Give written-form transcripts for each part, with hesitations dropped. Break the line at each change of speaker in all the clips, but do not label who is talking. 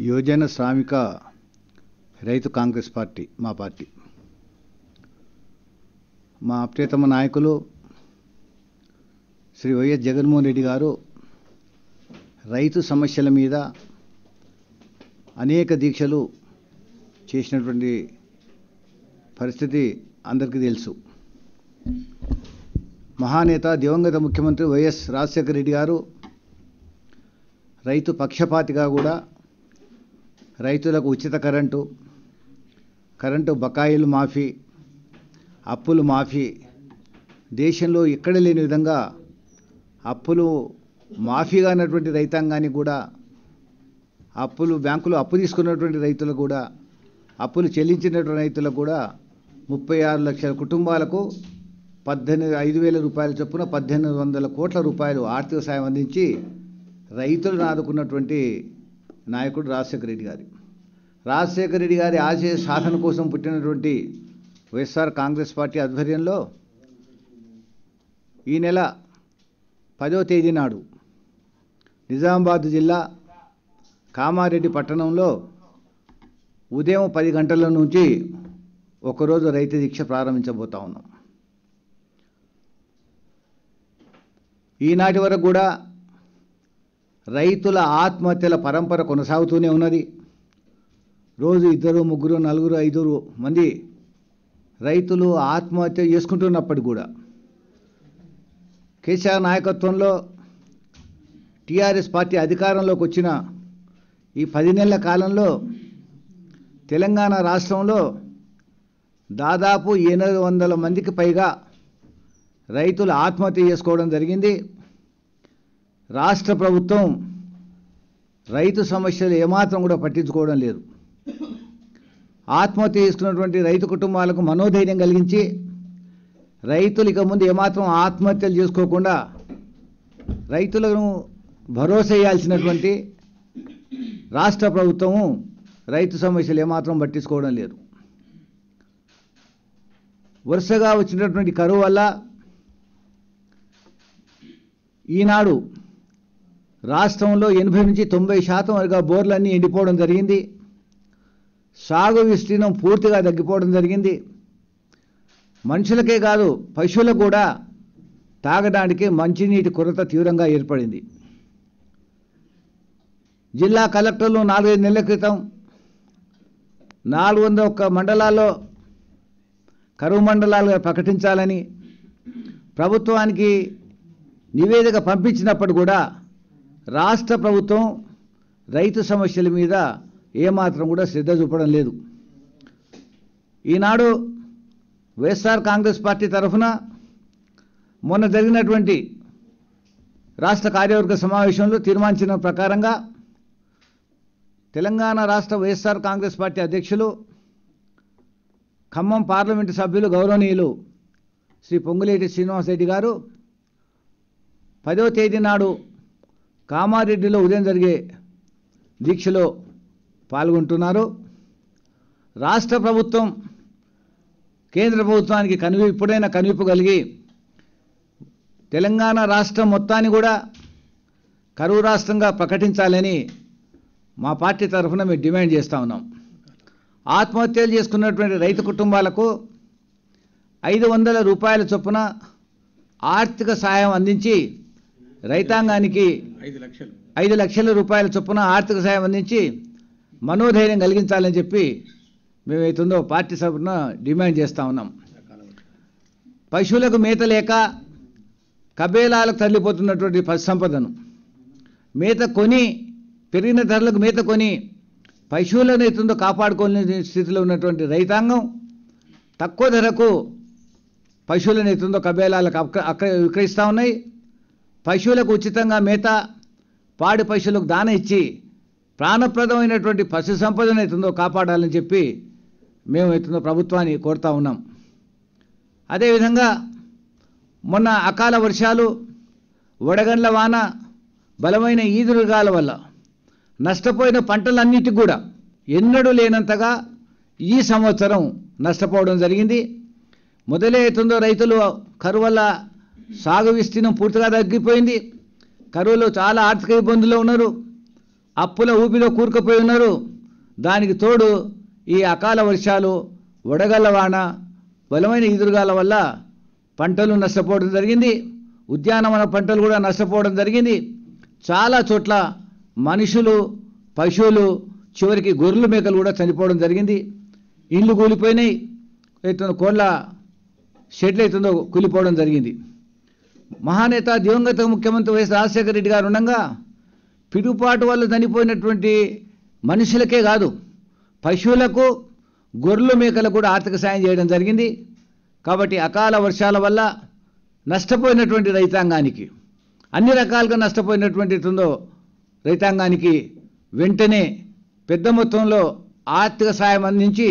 యువజన శ్రామిక రైతు కాంగ్రెస్ పార్టీ మా పార్టీ. మా ప్రియతమ నాయకులు శ్రీ వైఎస్ జగన్మోహన్ రెడ్డి గారు రైతు సమస్యల మీద అనేక దీక్షలు చేసినటువంటి పరిస్థితి అందరికీ తెలుసు. మహానేత దివంగత ముఖ్యమంత్రి వైఎస్ రాజశేఖర రెడ్డి గారు రైతు పక్షపాతిగా కూడా రైతులకు ఉచిత కరెంటు బకాయిలు మాఫీ, అప్పులు మాఫీ, దేశంలో ఎక్కడ లేని విధంగా అప్పులు మాఫీగా ఉన్నటువంటి రైతాంగానికి కూడా బ్యాంకులు అప్పు తీసుకున్నటువంటి రైతులకు కూడా అప్పులు చెల్లించినటువంటి రైతులకు కూడా 36 లక్షల కుటుంబాలకు 5,000 రూపాయల చొప్పున 1,800 కోట్ల రూపాయలు ఆర్థిక సాయం అందించి రైతులను ఆదుకున్నటువంటి నాయకుడు రాజశేఖర రెడ్డి గారి ఆశయ సాధన కోసం పుట్టినటువంటి వైఎస్ఆర్ కాంగ్రెస్ పార్టీ ఆధ్వర్యంలో ఈ నెల 10వ తేదీ నాడు నిజామాబాద్ జిల్లా కామారెడ్డి పట్టణంలో ఉదయం 10 గంటల నుంచి ఒకరోజు రైతు దీక్ష ప్రారంభించబోతా ఉన్నాం. ఈనాటి వరకు కూడా రైతుల ఆత్మహత్యల పరంపర కొనసాగుతూనే ఉన్నది. రోజు 2, 3, 4, 5 మంది రైతులు ఆత్మహత్య చేసుకుంటున్నప్పటికీ కూడా కేసీఆర్ నాయకత్వంలో టీఆర్ఎస్ పార్టీ అధికారంలోకి వచ్చిన ఈ 10 నెలల కాలంలో తెలంగాణ రాష్ట్రంలో దాదాపు 800 మందికి పైగా రైతులు ఆత్మహత్య చేసుకోవడం జరిగింది. రాష్ట్ర ప్రభుత్వం రైతు సమస్యలు ఏమాత్రం కూడా పట్టించుకోవడం లేదు. ఆత్మహత్య చేసుకున్నటువంటి రైతు కుటుంబాలకు మనోధైర్యం కలిగించి రైతులు ఇక ముందు ఏమాత్రం ఆత్మహత్యలు చేసుకోకుండా రైతులను భరోసా ఇవ్వాల్సినటువంటి రాష్ట్ర ప్రభుత్వము రైతు సమస్యలు ఏమాత్రం పట్టించుకోవడం లేదు. వరుసగా వచ్చినటువంటి కరువు వల్ల ఈనాడు రాష్ట్రంలో 80 నుంచి 90% వరకు బోర్లన్నీ ఎండిపోవడం జరిగింది. సాగు విస్తీర్ణం పూర్తిగా తగ్గిపోవడం జరిగింది. మనుషులకే కాదు పశువులకు కూడా తాగడానికి మంచినీటి కొరత తీవ్రంగా ఏర్పడింది. జిల్లా కలెక్టర్లు 4-5 నెలల క్రితం 401 మండలాల్లో కరువు మండలాలుగా ప్రకటించాలని ప్రభుత్వానికి నివేదిక పంపించినప్పుడు కూడా రాష్ట్ర ప్రభుత్వం రైతు సమస్యల మీద ఏమాత్రం కూడా శ్రద్ధ చూపడం లేదు. ఈనాడు వైఎస్ఆర్ కాంగ్రెస్ పార్టీ తరఫున మొన్న జరిగినటువంటి రాష్ట్ర కార్యవర్గ సమావేశంలో తీర్మానించిన ప్రకారంగా తెలంగాణ రాష్ట్ర వైఎస్ఆర్ కాంగ్రెస్ పార్టీ అధ్యక్షులు ఖమ్మం పార్లమెంటు సభ్యులు గౌరవనీయులు శ్రీ పొంగులేటి శ్రీనివాసరెడ్డి గారు 10వ తేదీ నాడు కామారెడ్డిలో ఉదయం జరిగే దీక్షలో పాల్గొంటున్నారు. రాష్ట్ర ప్రభుత్వం కేంద్ర ప్రభుత్వానికి ఇప్పుడైనా కనువిప్పు కలిగి తెలంగాణ రాష్ట్రం మొత్తాన్ని కూడా కరువు రాష్ట్రంగా ప్రకటించాలని మా పార్టీ తరఫున మేము డిమాండ్ చేస్తూ ఉన్నాం. ఆత్మహత్యలు చేసుకున్నటువంటి రైతు కుటుంబాలకు 500 రూపాయల చొప్పున ఆర్థిక సాయం అందించి రైతాంగానికి 5 లక్షల రూపాయల చొప్పున ఆర్థిక సాయం అందించి మనోధైర్యం కలిగించాలని చెప్పి మేమైతుందో పార్టీ తరఫున డిమాండ్ చేస్తూ ఉన్నాం. పశువులకు మేత లేక కబేలాలకు తరలిపోతున్నటువంటి పశు సంపదను మేత కొని పెరిగిన ధరలకు మేత కొని పశువులను ఎత్తుందో కాపాడుకోలేని స్థితిలో ఉన్నటువంటి రైతాంగం తక్కువ ధరకు పశువులను ఎత్తుందో కబేలాలకు విక్రయిస్తూ ఉన్నాయి. పశువులకు ఉచితంగా మేత, పాడి పశువులకు దాన ఇచ్చి ప్రాణప్రదమైనటువంటి పశు సంపదను ఎత్తుందో కాపాడాలని చెప్పి మేము ఎత్తుందో ప్రభుత్వాన్ని కోరుతూ ఉన్నాం. అదేవిధంగా మొన్న అకాల వర్షాలు, వడగండ్ల వాన, బలమైన ఈదురుగాల వల్ల నష్టపోయిన పంటలన్నిటికి కూడా ఎన్నడూ లేనంతగా ఈ సంవత్సరం నష్టపోవడం జరిగింది. మొదలే అవుతుందో రైతులు కరువు వల్ల సాగు విస్తీర్ణం పూర్తిగా తగ్గిపోయింది. కరువులో చాలా ఆర్థిక ఇబ్బందుల్లో ఉన్నారు. అప్పుల ఊపిలో కూరుకుపోయి ఉన్నారు. దానికి తోడు ఈ అకాల వర్షాలు, వడగళ్ల వాన, బలమైన ఈదురుగాల వల్ల పంటలు నష్టపోవడం జరిగింది. ఉద్యానవన పంటలు కూడా నష్టపోవడం జరిగింది. చాలా చోట్ల మనుషులు, పశువులు, చివరికి గొర్రెలు, మేకలు కూడా చనిపోవడం జరిగింది. ఇళ్ళు కూలిపోయినాయి. అవుతుందో కోళ్ళ షెడ్లు అవుతుందో కూలిపోవడం జరిగింది. మహానేత దివంగత ముఖ్యమంత్రి వైఎస్ రాజశేఖర రెడ్డి గారు ఉండగా పిడుపాటు వల్ల చనిపోయినటువంటి మనుషులకే కాదు, పశువులకు, గొర్రెలు, మేకలకు కూడా ఆర్థిక సాయం చేయడం జరిగింది. కాబట్టి అకాల వర్షాల వల్ల నష్టపోయినటువంటి రైతాంగానికి, అన్ని రకాలుగా నష్టపోయినటువంటి రైతాంగానికి వెంటనే పెద్ద మొత్తంలో ఆర్థిక సాయం అందించి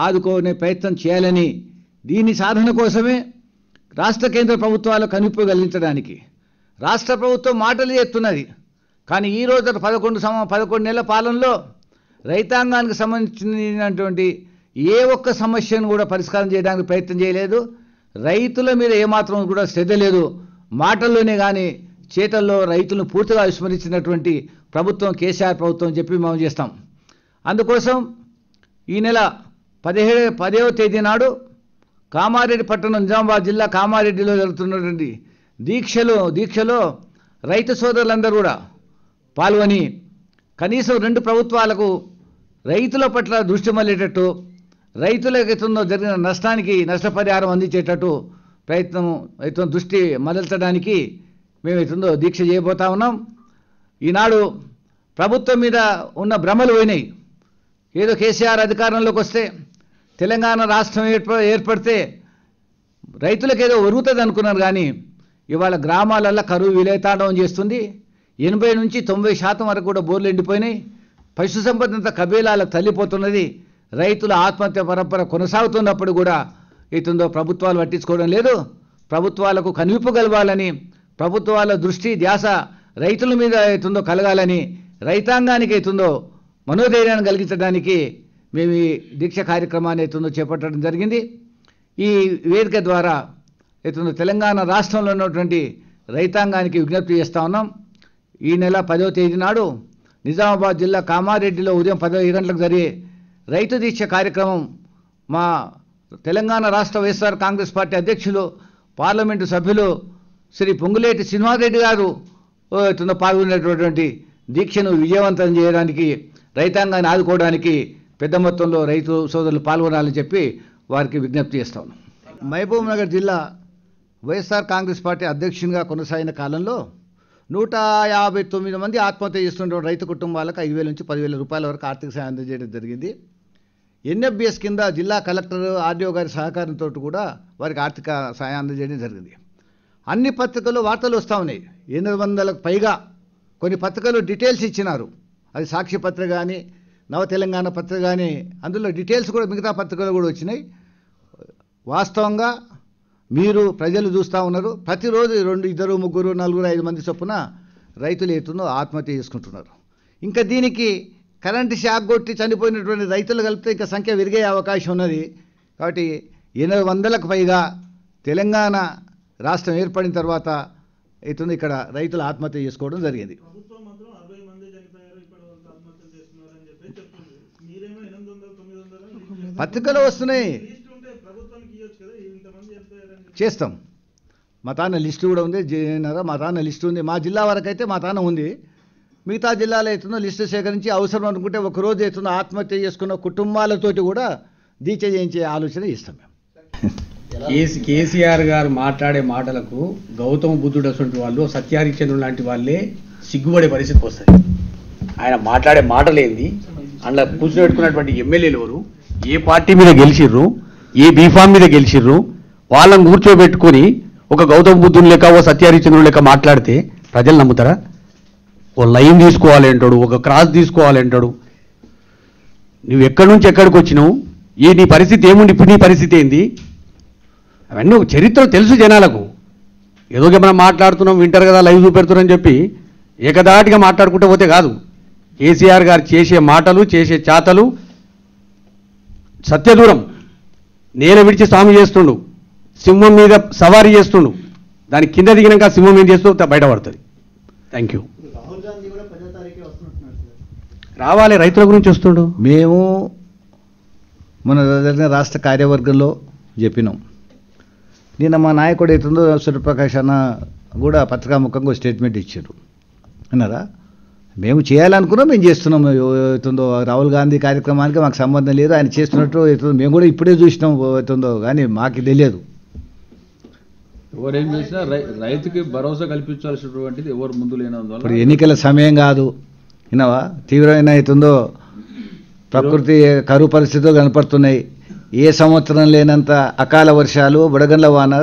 ఆదుకునే ప్రయత్నం చేయాలని, దీని సాధన కోసమే రాష్ట్ర కేంద్ర ప్రభుత్వాలు కనువిప్పు కలిగించడానికి రాష్ట్ర ప్రభుత్వం మాటలు చేస్తున్నది. కానీ ఈ రోజు 11 నెలల పాలనలో రైతాంగానికి సంబంధించినటువంటి ఏ ఒక్క సమస్యను కూడా పరిష్కారం చేయడానికి ప్రయత్నం చేయలేదు. రైతుల మీద ఏమాత్రం కూడా శ్రద్ధ లేదు. మాటల్లోనే కానీ చేతల్లో రైతులను పూర్తిగా విస్మరించినటువంటి ప్రభుత్వం కేసీఆర్ ప్రభుత్వం చెప్పి మేము చేస్తాం. అందుకోసం ఈ నెల 10వ తేదీ నాడు కామారెడ్డి పట్టణం, నిజామాబాద్ జిల్లా కామారెడ్డిలో జరుగుతున్నటువంటి దీక్షలో రైతు సోదరులందరూ కూడా పాల్గొని కనీసం 2 ప్రభుత్వాలకు రైతుల పట్ల దృష్టి మళ్ళేటట్టు, రైతులకు జరిగిన నష్టానికి నష్టపరిహారం అందించేటట్టు దృష్టి మరల్చడానికి మేము దీక్ష చేయబోతా ఉన్నాం. ఈనాడు ప్రభుత్వం మీద ఉన్న భ్రమలు పోయినాయి. ఏదో కేసీఆర్ అధికారంలోకి వస్తే, తెలంగాణ రాష్ట్రం ఏర్పడితే రైతులకు ఏదో ఒరుగుతుంది అనుకున్నారు. కానీ ఇవాళ గ్రామాలల్లో కరువు విలయతాండవం చేస్తుంది. 80 నుంచి 90% వరకు కూడా బోర్లు ఎండిపోయినాయి. పశు సంపద అంతా కబీలాలకు తల్లిపోతున్నది. రైతుల ఆత్మహత్య పరంపర కొనసాగుతున్నప్పుడు కూడా ప్రభుత్వాలు పట్టించుకోవడం లేదు. ప్రభుత్వాలకు కనువిప్పు కలగాలని, ప్రభుత్వాల దృష్టి ధ్యాస రైతుల మీద కలగాలని, రైతాంగానికి మనోధైర్యాన్ని కలిగించడానికి మేము ఈ దీక్ష కార్యక్రమాన్ని చేపట్టడం జరిగింది. ఈ వేదిక ద్వారా తెలంగాణ రాష్ట్రంలో ఉన్నటువంటి రైతాంగానికి విజ్ఞప్తి చేస్తా ఉన్నాం. ఈ నెల 10వ తేదీ నాడు నిజామాబాద్ జిల్లా కామారెడ్డిలో ఉదయం 10 గంటలకు జరిగే రైతు దీక్ష కార్యక్రమం మా తెలంగాణ రాష్ట్ర వైఎస్ఆర్ కాంగ్రెస్ పార్టీ అధ్యక్షులు, పార్లమెంటు సభ్యులు శ్రీ పొంగులేటి శ్రీనివాసరెడ్డి గారు పాల్గొనేటటువంటి దీక్షను విజయవంతం చేయడానికి, రైతాంగాన్ని ఆదుకోవడానికి పెద్ద మొత్తంలో రైతు సోదరులు పాల్గొనాలని చెప్పి వారికి విజ్ఞప్తి చేస్తాం. మహబూబ్ నగర్ జిల్లా వైఎస్ఆర్ కాంగ్రెస్ పార్టీ అధ్యక్షునిగా కొనసాగిన కాలంలో 159 మంది ఆత్మహత్య చేస్తున్న రైతు కుటుంబాలకు 5,000 నుంచి 10,000 రూపాయల వరకు ఆర్థిక సాయం అందజేయడం జరిగింది. ఎన్ఎఫ్బిఎస్ కింద జిల్లా కలెక్టర్, ఆర్డీఓ గారి సహకారంతో కూడా వారికి ఆర్థిక సాయం అందజేయడం జరిగింది. అన్ని పత్రికల్లో వార్తలు వస్తూ ఉన్నాయి. 800లకు పైగా కొన్ని పత్రికలు డీటెయిల్స్ ఇచ్చినారు. అది సాక్షి పత్రిక కానీ, నవ తెలంగాణ పత్రిక కానీ, అందులో డీటెయిల్స్ కూడా మిగతా పత్రికలు కూడా వచ్చినాయి. వాస్తవంగా మీరు ప్రజలు చూస్తూ ఉన్నారు. ప్రతిరోజు 2, 2, 3, 4, 5 మంది చొప్పున రైతులు ఆత్మహత్య చేసుకుంటున్నారు. ఇంకా దీనికి కరెంటు షాక్ కొట్టి చనిపోయినటువంటి రైతులు కలిపితే ఇంకా సంఖ్య విరిగే అవకాశం ఉన్నది. కాబట్టి 800లకు పైగా తెలంగాణ రాష్ట్రం ఏర్పడిన తర్వాత ఇక్కడ రైతులు ఆత్మహత్య చేసుకోవడం జరిగింది. పత్రికలు వస్తున్నాయి, చేస్తాం. మా తాన లిస్టు కూడా ఉంది. మా తాన లిస్టు ఉంది. మా జిల్లా వరకు అయితే మా తాన ఉంది. మిగతా జిల్లాలో అవుతుందో లిస్టు సేకరించి అవసరం అనుకుంటే ఒకరోజు అవుతుందో ఆత్మహత్య చేసుకున్న కుటుంబాలతోటి కూడా దీక్ష చేయించే ఆలోచన ఇస్తాం మేము.
కేసీఆర్ గారు మాట్లాడే మాటలకు గౌతమ బుద్ధుడు అటువంటి వాళ్ళు, సత్యహరిశ్చంద్రుడు లాంటి వాళ్ళే సిగ్గుపడే పరిస్థితికి వస్తాయి. ఆయన మాట్లాడే మాటలేంది, అందులో కూర్చోబెట్టుకున్నటువంటి ఎమ్మెల్యేలు ఎవరు, ఏ పార్టీ మీద గెలిచిర్రు, ఏ బీఫామ్ మీద గెలిచిర్రు, వాళ్ళని కూర్చోబెట్టుకుని ఒక గౌతమ బుద్ధుని లెక్క, ఓ సత్యహరిశ్చంద్రుడు లెక్క మాట్లాడితే ప్రజలు నమ్ముతారా? ఓ లైన్ తీసుకోవాలి అంటాడు, ఒక క్రాస్ తీసుకోవాలి అంటాడు. నువ్వు ఎక్కడి నుంచి ఎక్కడికి వచ్చినావు, నీ పరిస్థితి ఏముంది, ఇప్పుడు నీ పరిస్థితి ఏంది, అవన్నీ ఒక చరిత్ర తెలుసు జనాలకు. ఏదో మనం మాట్లాడుతున్నాం, వింటారు కదా, లైవ్ చూపెడుతున్నారని చెప్పి ఏకదాటిగా మాట్లాడుకుంటూ పోతే కాదు. కేసీఆర్ గారు చేసే మాటలు, చేసే చాతలు సత్యదూరం. నేల విడిచి స్వామి చేస్తుండు, సింహం మీద సవారీ చేస్తుండు, దాని కింద దిగినాక సింహం ఏం చేస్తూ బయటపడుతుంది. Thank you. రావాలి, రైతుల గురించి వస్తుండు.
మేము మన జరిగిన రాష్ట్ర కార్యవర్గంలో చెప్పినాం. నిన్న మా నాయకుడు అవుతుందో సూర్యప్రకాష్ అన్న కూడా పత్రికాముఖంగా స్టేట్మెంట్ ఇచ్చారు అన్నారా. మేము చేయాలనుకున్నాం, మేము చేస్తున్నాం. అవుతుందో రాహుల్ గాంధీ కార్యక్రమానికి మాకు సంబంధం లేదు, ఆయన చేస్తున్నట్టు అవుతుందో మేము కూడా ఇప్పుడే చూసినాం అవుతుందో, కానీ మాకు తెలియదు.
ఎవరేం చేసినా రైతుకి భరోసా కల్పించాల్సినటువంటిది ఎవరు ముందు లేనందువల్ల
ఇప్పుడు ఎన్నికల సమయం కాదు, విన్నావా, తీవ్రమైన అవుతుందో ప్రకృతి కరువు పరిస్థితులు కనపడుతున్నాయి. ఏ సంవత్సరం లేనంత అకాల వర్షాలు, వడగండ్ల వాన,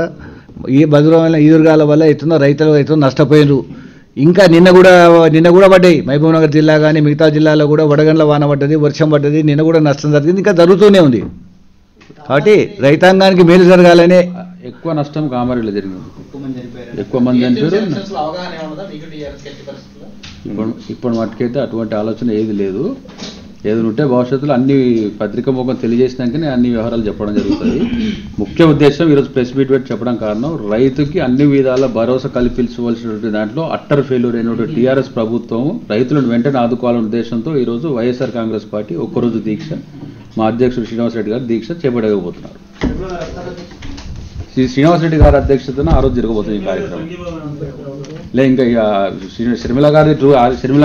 ఈ బదురమైన ఈదురుగాల వల్ల అవుతుందో రైతులు అవుతుందో నష్టపోయినారు. ఇంకా నిన్న కూడా పడ్డాయి. మహబూబ్నగర్ జిల్లా కానీ మిగతా జిల్లాలో కూడా వడగండ్ల వాన పడ్డది, వర్షం పడ్డది, నిన్న కూడా నష్టం జరిగింది, ఇంకా జరుగుతూనే ఉంది. కాబట్టి రైతాంగానికి మేలు జరగాలనే
ఎక్కువ నష్టం కామారెడ్డిలో జరిగింది. ఎక్కువ మంది చనిపోయారు. ఇప్పుడు మటుకైతే అటువంటి ఆలోచన ఏది లేదు. ఏది ఉంటే భవిష్యత్తులో అన్ని పత్రికా ముఖం తెలియజేసినాకనే అన్ని వ్యవహారాలు చెప్పడం జరుగుతుంది. ముఖ్య ఉద్దేశం ఈరోజు ప్రెస్ మీట్ పెట్టి చెప్పడం కారణం, రైతుకి అన్ని విధాల భరోసా కల్పించవలసినటువంటి దాంట్లో అట్టర్ ఫెయిల్యూర్ అయినటువంటి టీఆర్ఎస్ ప్రభుత్వం రైతులను వెంటనే ఆదుకోవాలనే ఉద్దేశంతో ఈరోజు వైఎస్ఆర్ కాంగ్రెస్ పార్టీ ఒక్కరోజు దీక్ష, మా అధ్యక్షుడు శ్రీనివాసరెడ్డి గారు దీక్ష చేపట్టకపోతున్నారు. శ్రీనివాసరెడ్డి గారి అధ్యక్షతన ఆ రోజు జరగబోతుంది ఈ కార్యక్రమం. ఇంకా షర్మిల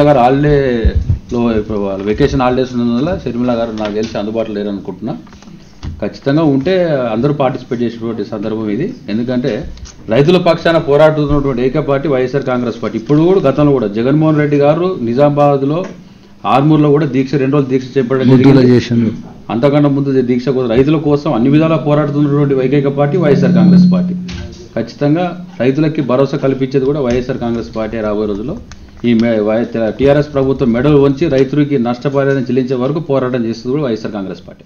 గారు హాలిడేలో ఇప్పుడు వాళ్ళు వెకేషన్ హాలిడేస్ ఉన్నందువల్ల షర్మిల గారు నాకు తెలిసి అందుబాటులో లేరనుకుంటున్నా. ఖచ్చితంగా ఉంటే అందరూ పార్టిసిపేట్ చేసేటువంటి సందర్భం ఇది. ఎందుకంటే రైతుల పక్షాన పోరాడుతున్నటువంటి ఏక పార్టీ వైఎస్ఆర్ కాంగ్రెస్ పార్టీ. ఇప్పుడు కూడా గతంలో కూడా జగన్మోహన్ రెడ్డి గారు నిజామాబాద్లో ఆర్మూర్లో కూడా దీక్ష 2 రోజులు దీక్ష చేపట్టడం, అంతకన్నా ముందు దీక్ష కోసం రైతుల కోసం అన్ని విధాలా పోరాడుతున్నటువంటి ఏకైక పార్టీ వైఎస్ఆర్ కాంగ్రెస్ పార్టీ. ఖచ్చితంగా రైతులకి భరోసా కల్పించేది కూడా వైఎస్ఆర్ కాంగ్రెస్ పార్టీ. రాబోయే రోజుల్లో ఈ టీఆర్ఎస్ ప్రభుత్వం మెడలు వంచి రైతులకి నష్టపరిహారం చెల్లించే వరకు పోరాటం చేస్తుంది కూడా వైఎస్ఆర్ కాంగ్రెస్ పార్టీ.